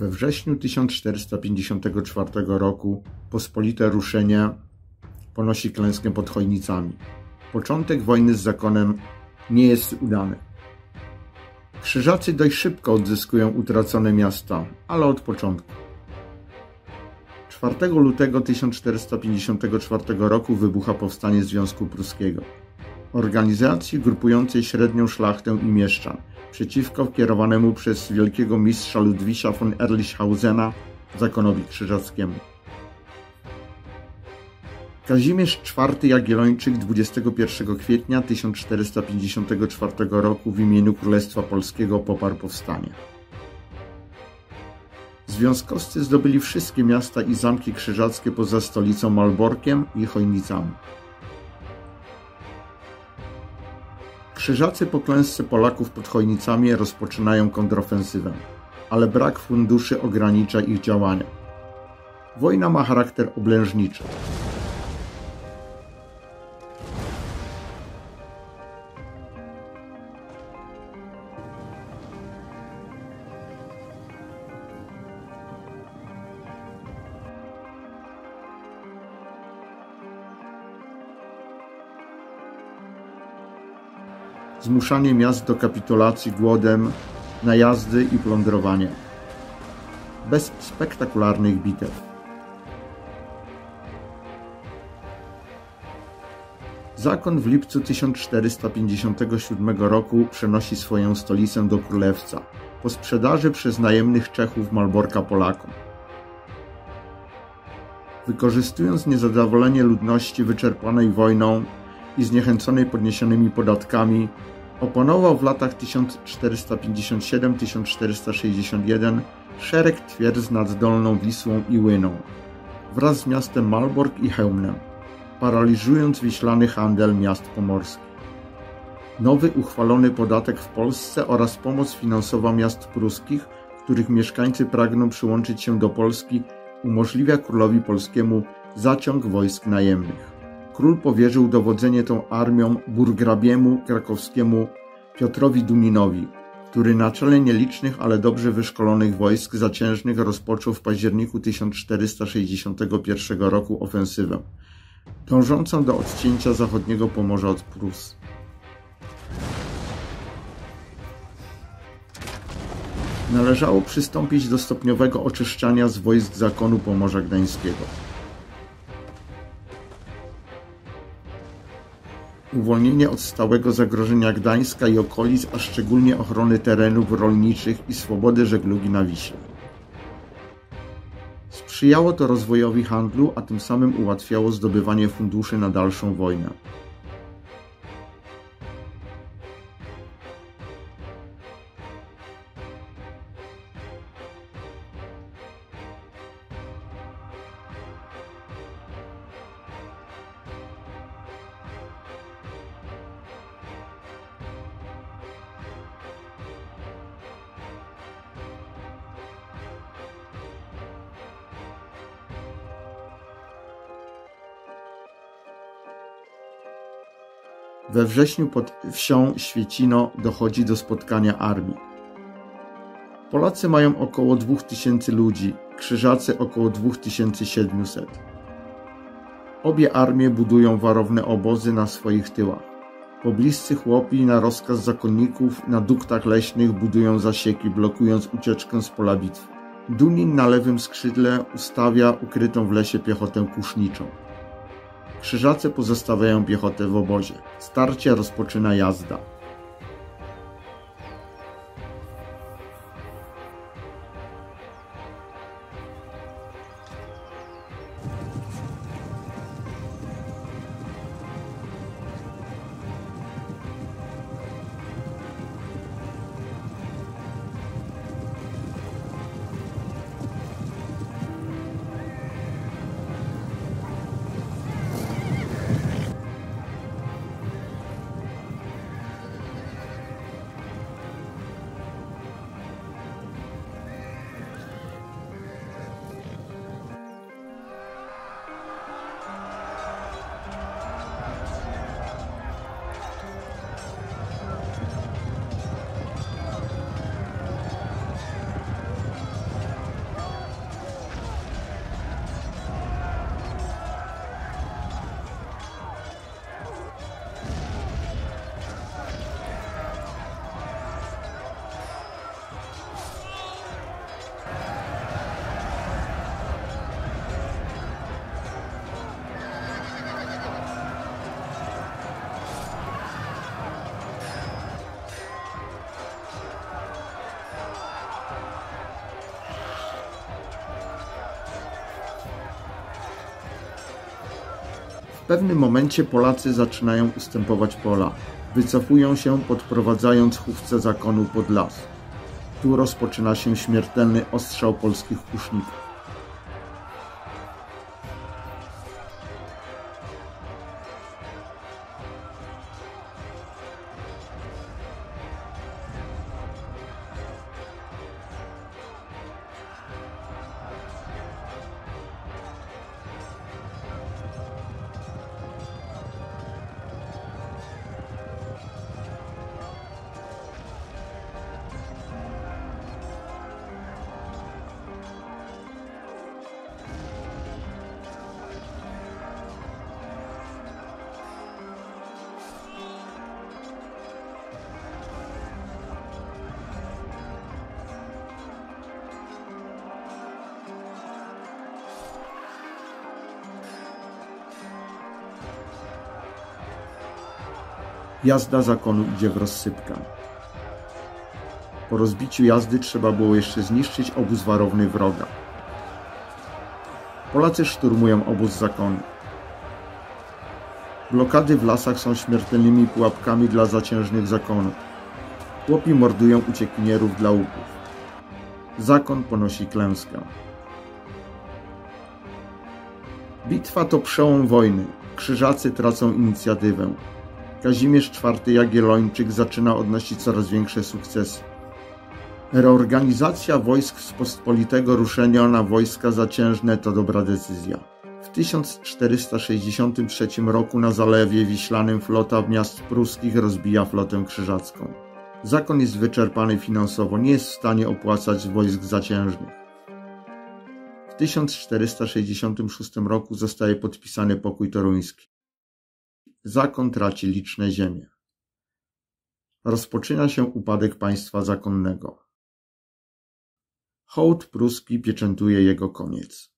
We wrześniu 1454 roku pospolite ruszenie ponosi klęskę pod Chojnicami. Początek wojny z zakonem nie jest udany. Krzyżacy dość szybko odzyskują utracone miasta, ale od początku. 4 lutego 1454 roku wybucha powstanie Związku Pruskiego, organizacji grupującej średnią szlachtę i mieszczan, przeciwko kierowanemu przez wielkiego mistrza Ludwisa von Ehrlichhausena zakonowi krzyżackiemu. Kazimierz IV Jagiellończyk 21 kwietnia 1454 roku w imieniu Królestwa Polskiego poparł powstanie. Związkowcy zdobyli wszystkie miasta i zamki krzyżackie poza stolicą Malborkiem i Chojnicami. Krzyżacy po klęsce Polaków pod Chojnicami rozpoczynają kontrofensywę, ale brak funduszy ogranicza ich działania. Wojna ma charakter oblężniczy. Zmuszanie miast do kapitulacji głodem, najazdy i plądrowanie. Bez spektakularnych bitew. Zakon w lipcu 1457 roku przenosi swoją stolicę do Królewca po sprzedaży przez najemnych Czechów Malborka Polakom. Wykorzystując niezadowolenie ludności wyczerpanej wojną i zniechęconej podniesionymi podatkami, opanował w latach 1457-1461 szereg twierdz nad Dolną Wisłą i Łyną, wraz z miastem Malbork i Chełmnem, paraliżując wiślany handel miast pomorskich. Nowy uchwalony podatek w Polsce oraz pomoc finansowa miast pruskich, których mieszkańcy pragną przyłączyć się do Polski, umożliwia królowi polskiemu zaciąg wojsk najemnych. Król powierzył dowodzenie tą armią burgrabiemu krakowskiemu Piotrowi Duninowi, który na czele nielicznych, ale dobrze wyszkolonych wojsk zaciężnych rozpoczął w październiku 1461 roku ofensywę, dążącą do odcięcia zachodniego Pomorza od Prus. Należało przystąpić do stopniowego oczyszczania z wojsk zakonu Pomorza Gdańskiego. Uwolnienie od stałego zagrożenia Gdańska i okolic, a szczególnie ochrony terenów rolniczych i swobody żeglugi na Wiśle. Sprzyjało to rozwojowi handlu, a tym samym ułatwiało zdobywanie funduszy na dalszą wojnę. We wrześniu pod wsią Świecino dochodzi do spotkania armii. Polacy mają około 2000 ludzi, krzyżacy około 2700. Obie armie budują warowne obozy na swoich tyłach. Pobliscy chłopi na rozkaz zakonników na duktach leśnych budują zasieki, blokując ucieczkę z pola bitwy. Dunin na lewym skrzydle ustawia ukrytą w lesie piechotę kuszniczą. Krzyżacy pozostawiają piechotę w obozie. Starcie rozpoczyna jazda. W pewnym momencie Polacy zaczynają ustępować pola. Wycofują się, podprowadzając chówce zakonu pod las. Tu rozpoczyna się śmiertelny ostrzał polskich kuszników. Jazda zakonu idzie w rozsypkę. Po rozbiciu jazdy trzeba było jeszcze zniszczyć obóz warowny wroga. Polacy szturmują obóz zakonu. Blokady w lasach są śmiertelnymi pułapkami dla zaciężnych zakonów. Chłopi mordują uciekinierów dla łupów. Zakon ponosi klęskę. Bitwa to przełom wojny. Krzyżacy tracą inicjatywę. Kazimierz IV Jagiellończyk zaczyna odnosić coraz większe sukcesy. Reorganizacja wojsk z pospolitego ruszenia na wojska zaciężne to dobra decyzja. W 1463 roku na Zalewie Wiślanym flota miast pruskich rozbija flotę krzyżacką. Zakon jest wyczerpany finansowo, nie jest w stanie opłacać wojsk zaciężnych. W 1466 roku zostaje podpisany pokój toruński. Zakon traci liczne ziemie. Rozpoczyna się upadek państwa zakonnego. Hołd pruski pieczętuje jego koniec.